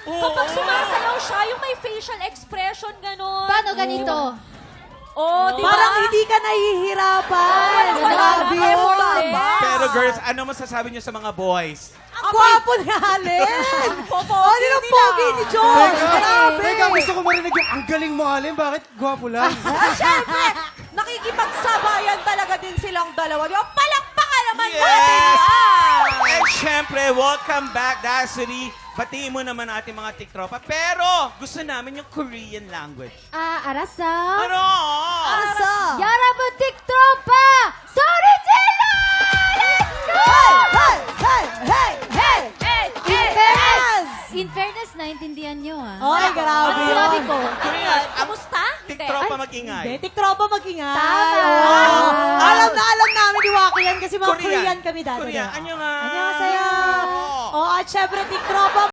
Kapag sumasayaw siya, yung may facial expression, gano'n. Paano ganito? Oh, di ba? Parang hindi ka nahihirapan. Wala Grabe nang effort yun. eh. Pero girls, ano masasabi niyo sa mga boys? Ang gwapo ni Allen. Oh, din ang pogi ni George. Grabe. Teka, gusto ko marinig yung ang galing mo, Alin. Bakit gwapo lang? Siyempre, nakikipagsabayan talaga din silang dalawa. Di ba? Palakpakan naman Yes! natin yan. And syempre, welcome back, Dasuri. Batiin mo naman ating mga tiktropa. Pero, gusto namin yung Korean language. Arasa. Ano? Asa? 여러분 틱톡파 소리 질러! Let's go! Hey! Hey! Hey! Hey! Hey! In fairness, in fairness, naintindihan nyo Ay, grabe Ano sinabi yun. ko? Korean, ang Kamusta? tiktropa mag-ingay. Hindi, tiktropa mag-ingay. Tama. Oo. Alam namin ni Waki yan kasi mga Korean kami dati. Korean. Ano nga? Annyeonghaseyo. Oo. Oh, at syempre tiktropa